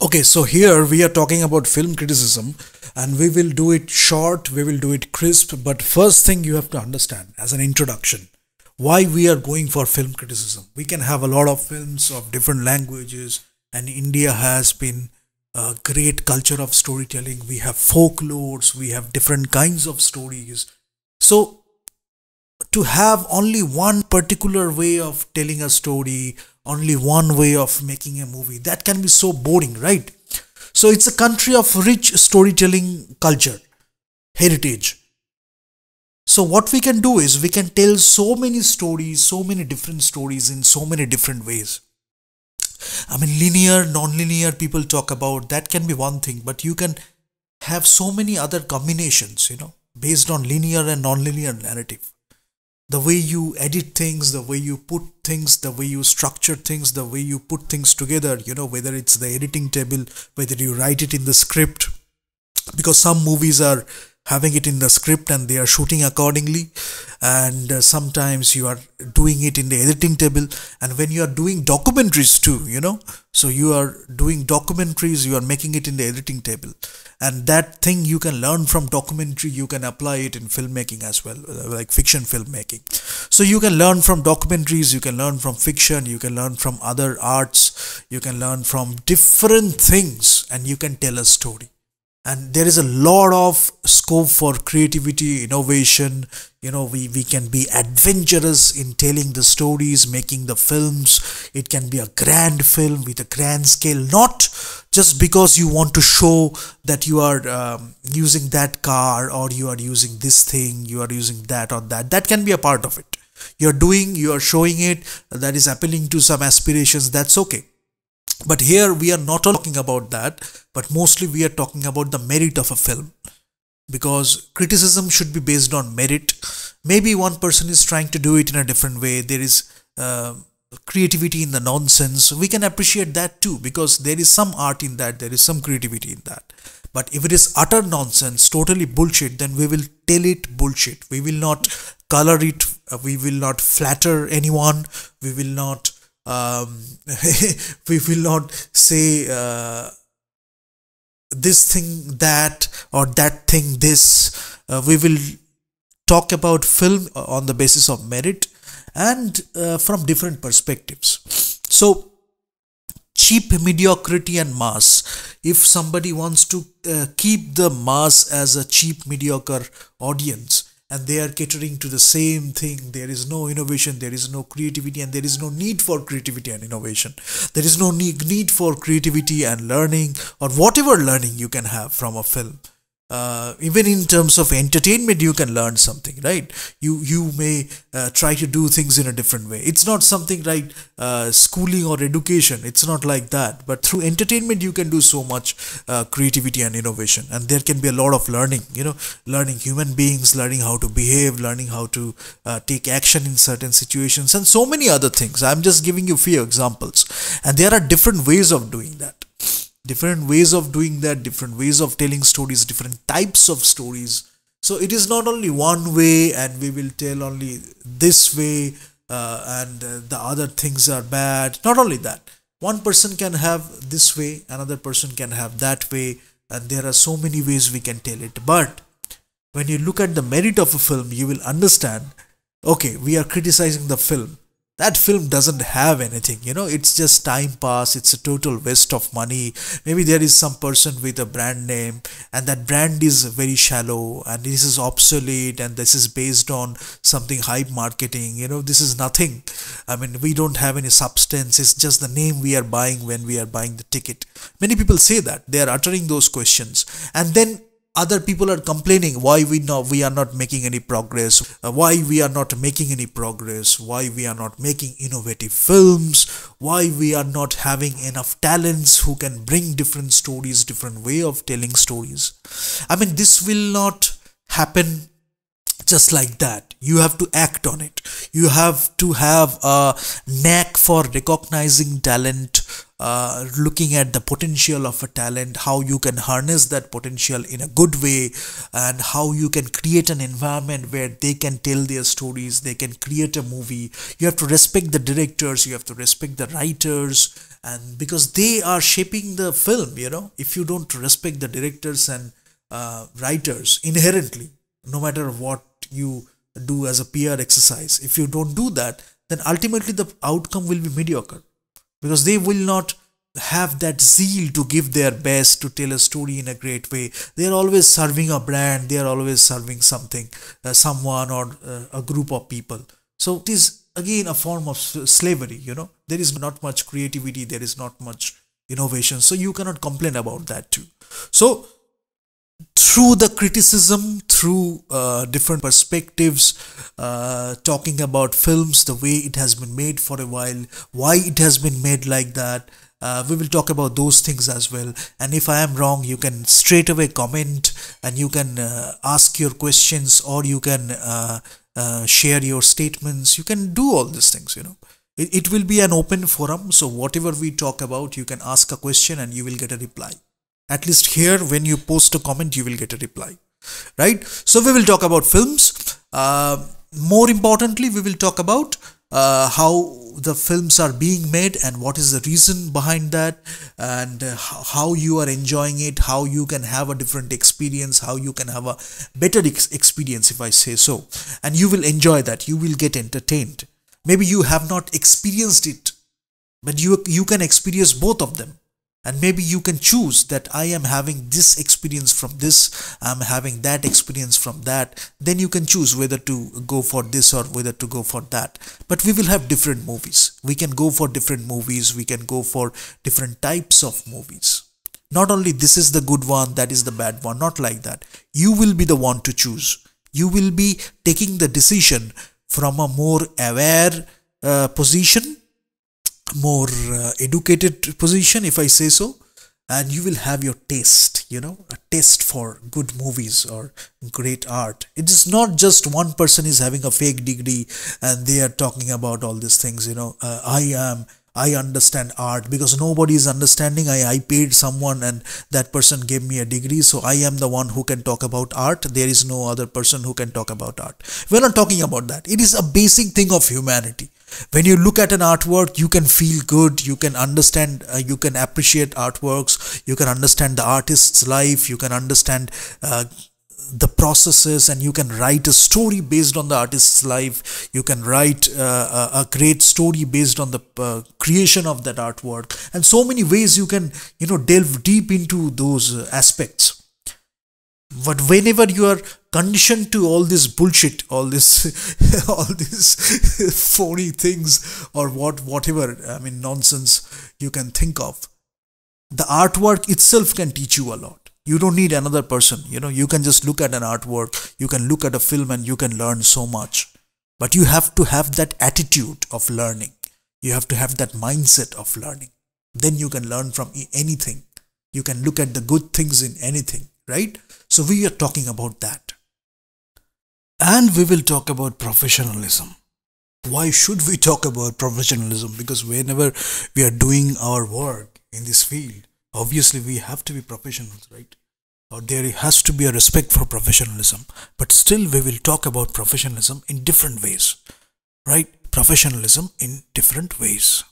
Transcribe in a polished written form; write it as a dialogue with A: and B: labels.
A: Okay, so here we are talking about film criticism and we will do it short, we will do it crisp. But first thing you have to understand as an introduction why we are going for film criticism. We can have a lot of films of different languages, and India has been a great culture of storytelling. We have folklores, we have different kinds of stories. So to have only one particular way of telling a story, only one way of making a movie, that can be so boring, right? So it's a country of rich storytelling culture, heritage. So what we can do is we can tell so many stories, so many different stories in so many different ways. I mean, linear, non-linear, people talk about that can be one thing, but you can have so many other combinations, based on linear and non-linear narrative. The way you edit things, the way you put things, the way you structure things, the way you put things together, whether it's the editing table, whether you write it in the script, because some movies are having it in the script and they are shooting accordingly, and sometimes you are doing it in the editing table. And when you are doing documentaries too, so you are doing documentaries, you are making it in the editing table, and that thing you can learn from documentary, you can apply it in filmmaking as well, like fiction filmmaking. So you can learn from documentaries, you can learn from fiction, you can learn from other arts, you can learn from different things, and you can tell a story. And there is a lot of scope for creativity, innovation. We can be adventurous in telling the stories, making the films. It can be a grand film with a grand scale, not just because you want to show that you are using that car, or you are using this thing, you are using that or that. That can be a part of it. You are showing it, that is appealing to some aspirations, that's okay. But here we are not talking about that, but mostly we are talking about the merit of a film, because criticism should be based on merit. Maybe one person is trying to do it in a different way. There is creativity in the nonsense. We can appreciate that too, because there is some art in that, there is some creativity in that. But if it is utter nonsense, totally bullshit, then we will tell it bullshit. We will not color it, we will not flatter anyone, we will not we will not say this thing that, or that thing this. We will talk about film on the basis of merit and from different perspectives. So cheap mediocrity and mass. If somebody wants to keep the mass as a cheap mediocre audience, and they are catering to the same thing, there is no innovation, there is no creativity, and there is no need for creativity and innovation. There is no need for creativity and learning, or whatever learning you can have from a film. Even in terms of entertainment, you can learn something, right? You may try to do things in a different way. It's not something like schooling or education. It's not like that. But through entertainment, you can do so much creativity and innovation, and there can be a lot of learning. Learning human beings, learning how to behave, learning how to take action in certain situations, and so many other things. I'm just giving you a few examples, and there are different ways of doing that. Different ways of doing that, different ways of telling stories, different types of stories. So it is not only one way and we will tell only this way, and the other things are bad. Not only that, one person can have this way, another person can have that way, and there are so many ways we can tell it. But when you look at the merit of a film, you will understand, okay, we are criticizing the film. That film doesn't have anything, it's just time pass, it's a total waste of money. Maybe there is some person with a brand name, and that brand is very shallow, and this is obsolete, and this is based on something hype marketing, this is nothing. I mean, we don't have any substance, it's just the name we are buying when we are buying the ticket. Many people say that, they are uttering those questions, and then other people are complaining why we are not making any progress, why we are not making any progress, why we are not making innovative films, why we are not having enough talents who can bring different stories, different way of telling stories. I mean, this will not happen just like that. You have to act on it. You have to have a knack for recognizing talent, looking at the potential of a talent, how you can harness that potential in a good way, and how you can create an environment where they can tell their stories, they can create a movie. You have to respect the directors, you have to respect the writers, and because they are shaping the film, if you don't respect the directors and writers inherently, no matter what you do as a PR exercise, if you don't do that, then ultimately the outcome will be mediocre, because they will not have that zeal to give their best to tell a story in a great way. They are always serving a brand, they are always serving something, someone, or a group of people. So it is again a form of slavery. There is not much creativity, there is not much innovation, so you cannot complain about that too. So through the criticism, through different perspectives, talking about films, the way it has been made for a while, why it has been made like that, we will talk about those things as well. And if I am wrong, you can straight away comment, and you can ask your questions, or you can share your statements. You can do all these things. It will be an open forum, so whatever we talk about, you can ask a question and you will get a reply. At least here, when you post a comment, you will get a reply, right? So we will talk about films. More importantly, we will talk about how the films are being made and what is the reason behind that, and how you are enjoying it, how you can have a different experience, how you can have a better experience, if I say so. And you will enjoy that, you will get entertained. Maybe you have not experienced it, but you can experience both of them. And maybe you can choose that I am having this experience from this, I am having that experience from that. Then you can choose whether to go for this or whether to go for that. But we will have different movies. We can go for different movies. We can go for different types of movies. Not only this is the good one, that is the bad one. Not like that. You will be the one to choose. You will be taking the decision from a more aware position, more educated position, if I say so, and you will have your taste, a taste for good movies or great art. It is not just one person is having a fake degree and they are talking about all these things. I understand art because nobody is understanding. I paid someone and that person gave me a degree, so I am the one who can talk about art. There is no other person who can talk about art. We're not talking about that. It is a basic thing of humanity. When you look at an artwork, you can feel good, you can understand, you can appreciate artworks, you can understand the artist's life, you can understand the processes, and you can write a story based on the artist's life. You can write a great story based on the creation of that artwork, and so many ways you can delve deep into those aspects. But whenever you are conditioned to all this bullshit, all this phony things, or whatever nonsense you can think of, the artwork itself can teach you a lot. You don't need another person. You can just look at an artwork, you can look at a film, and you can learn so much. But you have to have that attitude of learning. You have to have that mindset of learning. Then you can learn from anything. You can look at the good things in anything, right? So we are talking about that. And we will talk about professionalism. Why should we talk about professionalism? Because whenever we are doing our work in this field, obviously we have to be professionals, right? Or there has to be a respect for professionalism. But still we will talk about professionalism in different ways, right? Professionalism in different ways.